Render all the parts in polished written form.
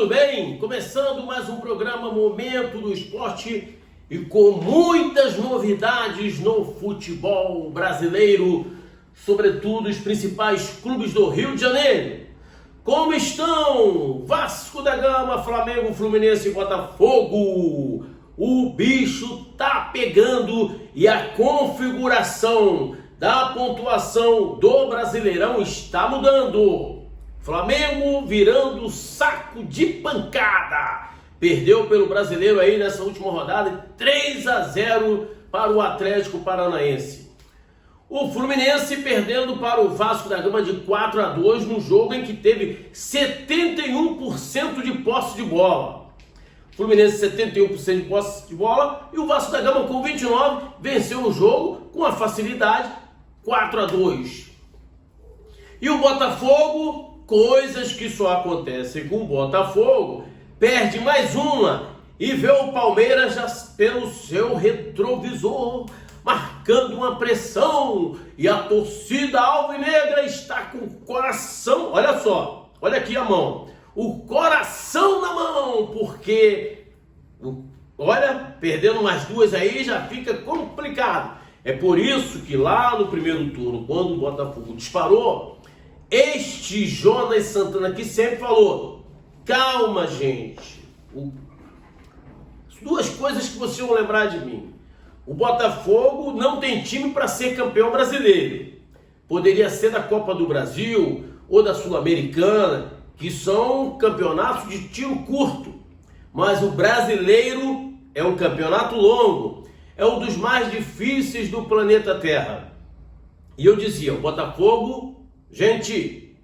tudo bem? Começando mais um programa Momento do Esporte e com muitas novidades no futebol brasileiro, sobretudo os principais clubes do Rio de Janeiro. Como estão? Vasco da Gama, Flamengo, Fluminense e Botafogo. O bicho tá pegando e a configuração da pontuação do Brasileirão está mudando. Flamengo virando saco de pancada. Perdeu pelo Brasileiro aí nessa última rodada 3-0 para o Atlético Paranaense. O Fluminense perdendo para o Vasco da Gama de 4-2 no jogo em que teve 71% de posse de bola. Fluminense 71% de posse de bola e o Vasco da Gama com 29% venceu o jogo com a facilidade 4-2. E o Botafogo, coisas que só acontecem com o Botafogo, perde mais uma e vê o Palmeiras já pelo seu retrovisor, marcando uma pressão, e a torcida alvinegra está com o coração, olha só, olha aqui a mão, o coração na mão, porque, olha, perdendo mais duas aí já fica complicado. É por isso que lá no primeiro turno, quando o Botafogo disparou, este Jonas Santana aqui sempre falou: calma, gente. Duas coisas que vocês vão lembrar de mim. O Botafogo não tem time para ser campeão brasileiro. Poderia ser da Copa do Brasil ou da Sul-Americana, que são campeonatos de tiro curto. Mas o brasileiro é um campeonato longo. É um dos mais difíceis do planeta Terra. E eu dizia, o Botafogo, gente,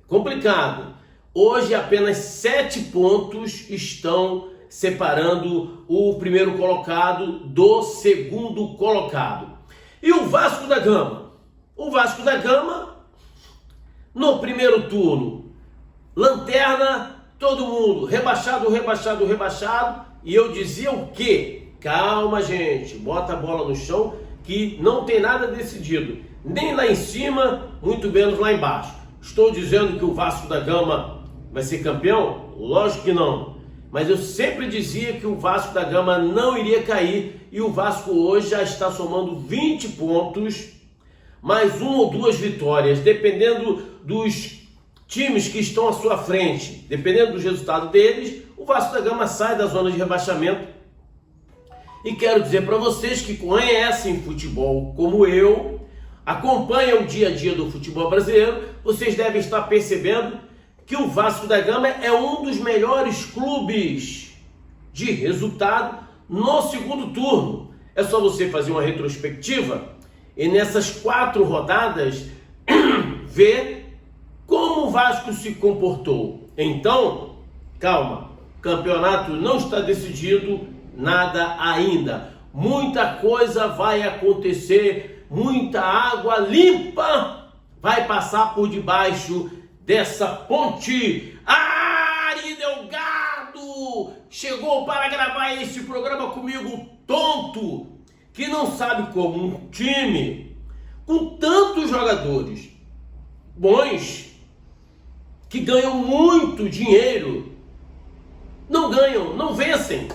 complicado. Hoje apenas 7 pontos estão separando o primeiro colocado do segundo colocado. E o Vasco da Gama? O Vasco da Gama, no primeiro turno, lanterna, todo mundo, rebaixado. E eu dizia o quê? Calma, gente, bota a bola no chão que não tem nada decidido. Nem lá em cima, muito menos lá embaixo. Estou dizendo que o Vasco da Gama vai ser campeão? Lógico que não. Mas eu sempre dizia que o Vasco da Gama não iria cair e o Vasco hoje já está somando 20 pontos, mais uma ou duas vitórias, dependendo dos times que estão à sua frente, dependendo do resultado deles, o Vasco da Gama sai da zona de rebaixamento. E quero dizer para vocês que conhecem futebol como eu, acompanham o dia a dia do futebol brasileiro, vocês devem estar percebendo que o Vasco da Gama é um dos melhores clubes de resultado no segundo turno. É só você fazer uma retrospectiva e nessas 4 rodadas ver como o Vasco se comportou. Então, calma, o campeonato não está decidido, nada ainda. Muita coisa vai acontecer, muita água limpa vai passar por debaixo dessa ponte. Ari Delgado chegou para gravar esse programa comigo, tonto, que não sabe como um time com tantos jogadores bons, que ganham muito dinheiro, não ganham, não vencem.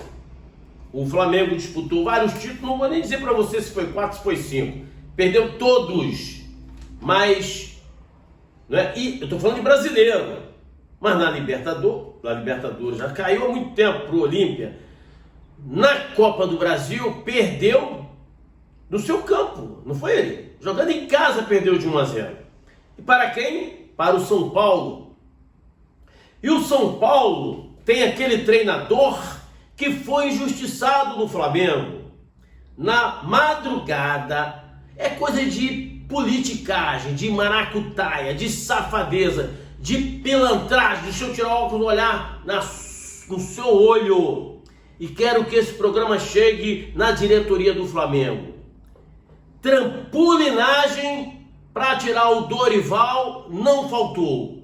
O Flamengo disputou vários títulos, não vou nem dizer para você se foi 4, se foi 5. Perdeu todos, mas... E eu estou falando de brasileiro, mas na Libertadores já caiu há muito tempo para o Olímpia. Na Copa do Brasil perdeu no seu campo, não foi ele? Jogando em casa perdeu de 1-0. E para quem? Para o São Paulo. E o São Paulo tem aquele treinador que foi injustiçado no Flamengo. Na madrugada, é coisa de politicagem, de maracutaia, de safadeza, de pilantragem. Deixa eu tirar o óculos e olhar no seu olho. E quero que esse programa chegue na diretoria do Flamengo. Trampolinagem para tirar o Dorival não faltou.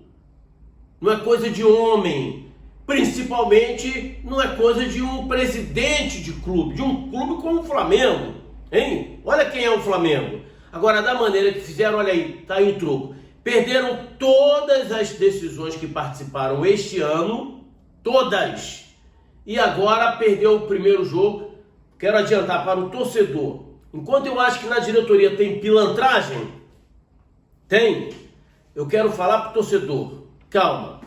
Não é coisa de homem. Principalmente não é coisa de um presidente de clube, de um clube como o Flamengo. Hein? Olha quem é o Flamengo. Agora, da maneira que fizeram, olha aí, tá aí o troco. Perderam todas as decisões que participaram este ano todas. E agora perdeu o primeiro jogo. Quero adiantar para o torcedor. Enquanto eu acho que na diretoria tem pilantragem, eu quero falar para o torcedor, calma,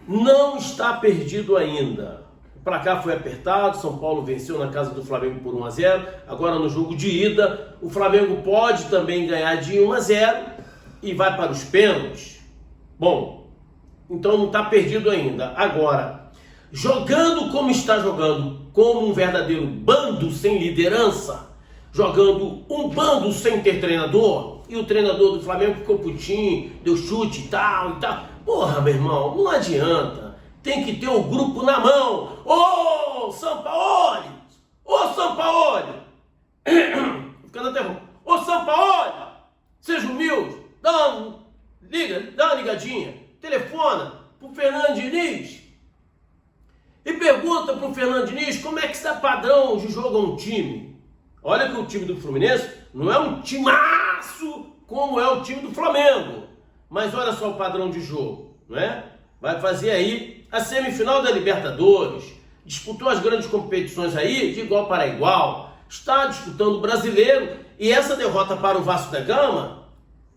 não está perdido ainda. O placar foi apertado, São Paulo venceu na casa do Flamengo por 1-0, agora no jogo de ida, o Flamengo pode também ganhar de 1-0 e vai para os pênaltis. Bom, então não está perdido ainda. Agora, jogando como está jogando, como um verdadeiro bando sem liderança, jogando um bando sem ter treinador, e o treinador do Flamengo ficou putinho, deu chute e tal. Porra, meu irmão, não adianta. Tem que ter o grupo na mão. Ô, Sampaoli! Ô, Sampaoli! Ficando até bom. Ô, Sampaoli! Seja humilde. Dá uma ligadinha. Telefona pro Fernando Diniz. E pergunta pro Fernando Diniz como é que está padrão de jogo a um time. Olha que o time do Fluminense não é um timaço como é o time do Flamengo. Mas olha só o padrão de jogo, não é? Vai fazer aí a semifinal da Libertadores. Disputou as grandes competições aí de igual para igual. Está disputando o brasileiro. E essa derrota para o Vasco da Gama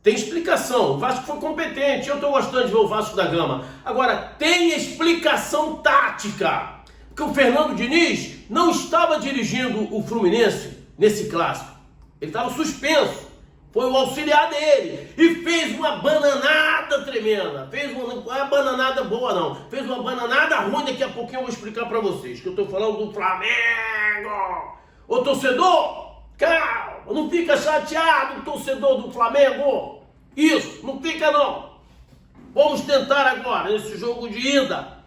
tem explicação. O Vasco foi competente. Eu estou gostando de ver o Vasco da Gama. Agora, tem explicação tática. Porque o Fernando Diniz não estava dirigindo o Fluminense nesse clássico. Ele estava suspenso. Foi o auxiliar dele. E fez uma bananada tremenda. Não é bananada boa, não. Fez uma bananada ruim. Daqui a pouquinho eu vou explicar para vocês. Que eu estou falando do Flamengo. Ô, torcedor, calma. Não fica chateado, torcedor do Flamengo. Isso, não fica não. Vamos tentar agora, nesse jogo de ida.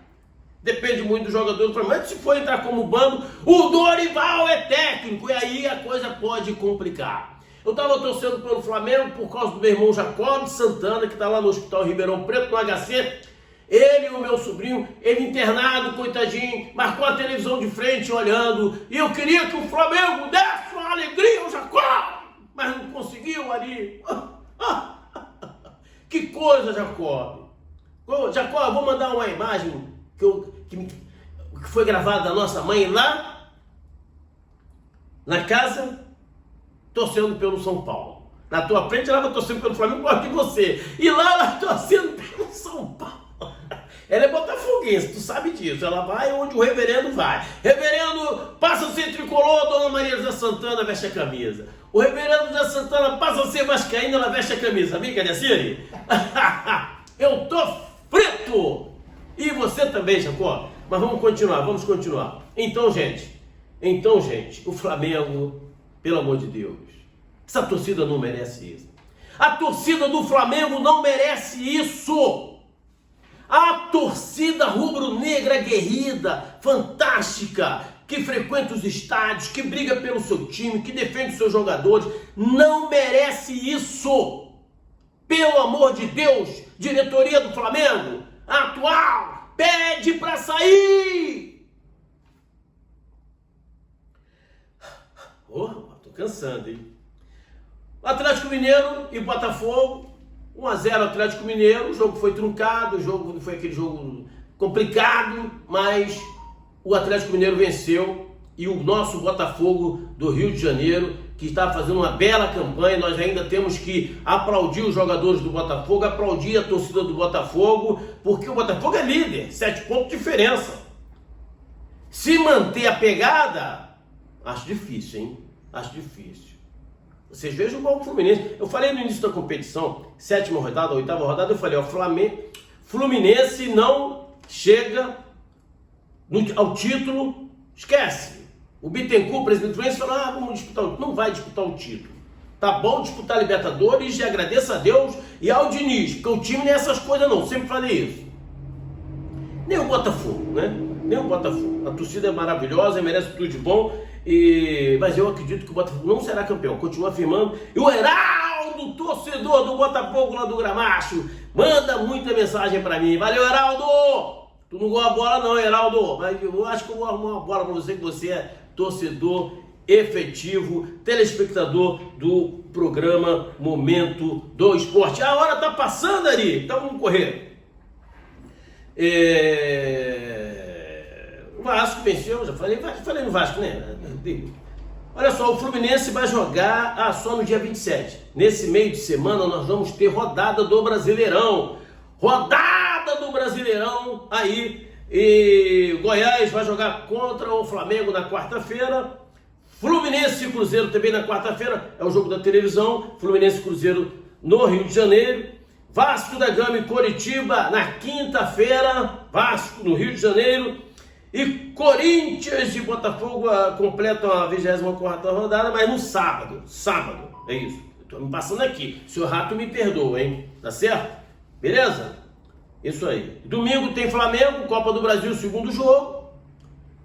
Depende muito do jogador do Flamengo. Mas se for entrar como bando, o Dorival é técnico. E aí a coisa pode complicar. Eu estava torcendo pelo Flamengo por causa do meu irmão Jacob Santana, que está lá no Hospital Ribeirão Preto, no HC. Ele e o meu sobrinho, ele internado, coitadinho, marcou a televisão de frente olhando. E eu queria que o Flamengo desse uma alegria ao Jacob, mas não conseguiu ali. Que coisa, Jacob. Jacob, eu vou mandar uma imagem que foi gravada da nossa mãe lá na casa, torcendo pelo São Paulo. Na tua frente ela vai torcendo pelo Flamengo igual que você. E lá ela torcendo pelo São Paulo. Ela é botafoguense, tu sabe disso. Ela vai onde o reverendo vai. Reverendo passa a ser tricolor, Dona Maria José Santana veste a camisa. O reverendo José Santana passa a ser vascaíno, ela veste a camisa. Amiga de Assiri? Eu tô frito! E você também, Jacó. Mas vamos continuar. Então, gente, o Flamengo, pelo amor de Deus, essa torcida não merece isso. A torcida do Flamengo não merece isso. A torcida rubro-negra aguerrida, fantástica, que frequenta os estádios, que briga pelo seu time, que defende os seus jogadores, não merece isso. Pelo amor de Deus, diretoria do Flamengo, atual, pede para sair. Tô cansando, hein? Atlético Mineiro e Botafogo, 1-0 Atlético Mineiro, o jogo foi truncado, o jogo foi aquele jogo complicado, mas o Atlético Mineiro venceu e o nosso Botafogo do Rio de Janeiro, que está fazendo uma bela campanha, nós ainda temos que aplaudir os jogadores do Botafogo, aplaudir a torcida do Botafogo, porque o Botafogo é líder, 7 pontos de diferença. Se manter a pegada, acho difícil, hein? Acho difícil. Vocês vejam qual o Fluminense. Eu falei no início da competição, 7ª rodada, 8ª rodada, eu falei, ó, Fluminense não chega ao título, esquece. O Bittencourt, o presidente do Fluminense, falou, vamos disputar o título. Não vai disputar o título. Tá bom disputar a Libertadores e agradeço a Deus e ao Diniz, porque o time não é essas coisas não, sempre falei isso. Nem o Botafogo, né? Nem o Botafogo. A torcida é maravilhosa, merece tudo de bom. Mas eu acredito que o Botafogo não será campeão, continuo afirmando. E o Heraldo, torcedor do Botafogo lá do Gramacho, manda muita mensagem pra mim. Valeu, Heraldo! Tu não gosta de bola não, Heraldo, mas eu acho que eu vou arrumar uma bola pra você, que você é torcedor efetivo, telespectador do programa Momento do Esporte. A hora tá passando ali, então vamos correr. Vasco venceu, já falei no Vasco, né? Olha só, o Fluminense vai jogar só no dia 27. Nesse meio de semana nós vamos ter rodada do Brasileirão. Rodada do Brasileirão aí. E Goiás vai jogar contra o Flamengo na quarta-feira. Fluminense e Cruzeiro também na quarta-feira. É o jogo da televisão. Fluminense e Cruzeiro no Rio de Janeiro. Vasco da Gama e Coritiba na quinta-feira. Vasco no Rio de Janeiro. E Corinthians e Botafogo completam a 24ª rodada, mas no sábado. Sábado, é isso. Estou me passando aqui. Seu rato me perdoa, hein? Tá certo? Beleza? Isso aí. Domingo tem Flamengo, Copa do Brasil, segundo jogo.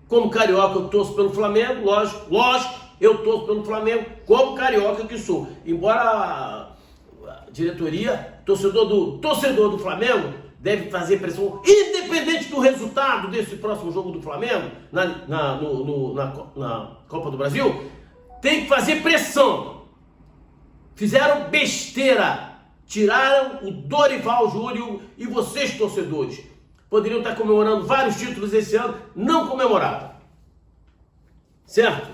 Como carioca eu torço pelo Flamengo, lógico, eu torço pelo Flamengo, como carioca que sou. Embora a diretoria, torcedor do Flamengo, deve fazer pressão, independente do resultado desse próximo jogo do Flamengo, na Copa do Brasil, tem que fazer pressão. Fizeram besteira, tiraram o Dorival Júnior e vocês, torcedores, poderiam estar comemorando vários títulos esse ano, não comemoraram. Certo?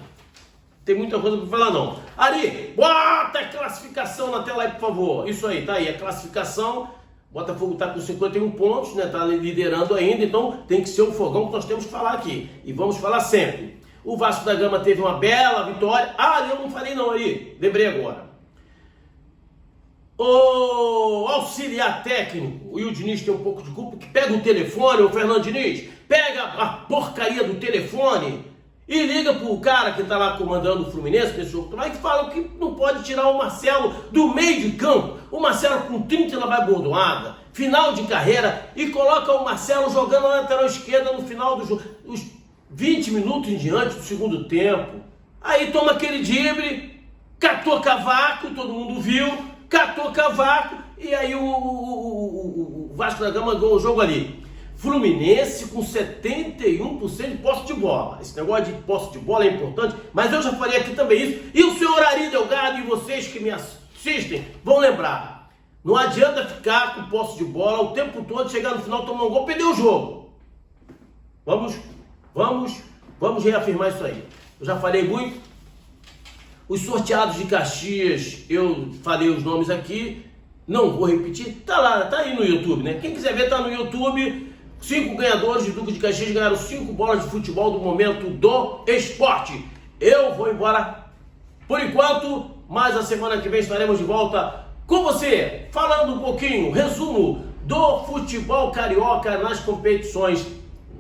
Tem muita coisa para falar não. Ari, bota a classificação na tela aí, por favor. Isso aí, tá aí, a classificação. Botafogo está com 51 pontos, né? Está liderando ainda, então tem que ser o fogão que nós temos que falar aqui. E vamos falar sempre. O Vasco da Gama teve uma bela vitória. Eu não falei não aí, lembrei agora. O auxiliar técnico, o Diniz tem um pouco de culpa, que pega o telefone, o Fernando Diniz, pega a porcaria do telefone e liga pro cara que tá lá comandando o Fluminense, nesse jogo, e fala que não pode tirar o Marcelo do meio de campo. O Marcelo com 30 na vai bordoada, final de carreira, e coloca o Marcelo jogando na lateral esquerda no final do jogo, os 20 minutos em diante do segundo tempo. Aí toma aquele drible, catou cavaco, todo mundo viu, catou cavaco, e aí o Vasco da Gama ganhou o jogo ali. Fluminense com 71% de posse de bola. Esse negócio de posse de bola é importante, mas eu já falei aqui também isso. E o senhor Ari Delgado e vocês que me assistem vão lembrar. Não adianta ficar com posse de bola o tempo todo, chegar no final, tomar um gol, perder o jogo. Vamos reafirmar isso aí. Eu já falei muito. Os sorteados de Caxias, eu falei os nomes aqui, não vou repetir. Tá lá, tá aí no YouTube, né? Quem quiser ver, tá no YouTube. 5 ganhadores de Duque de Caxias ganharam 5 bolas de futebol do momento do esporte. Eu vou embora por enquanto, mas a semana que vem estaremos de volta com você, falando um pouquinho, resumo do futebol carioca nas competições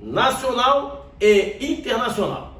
nacional e internacional.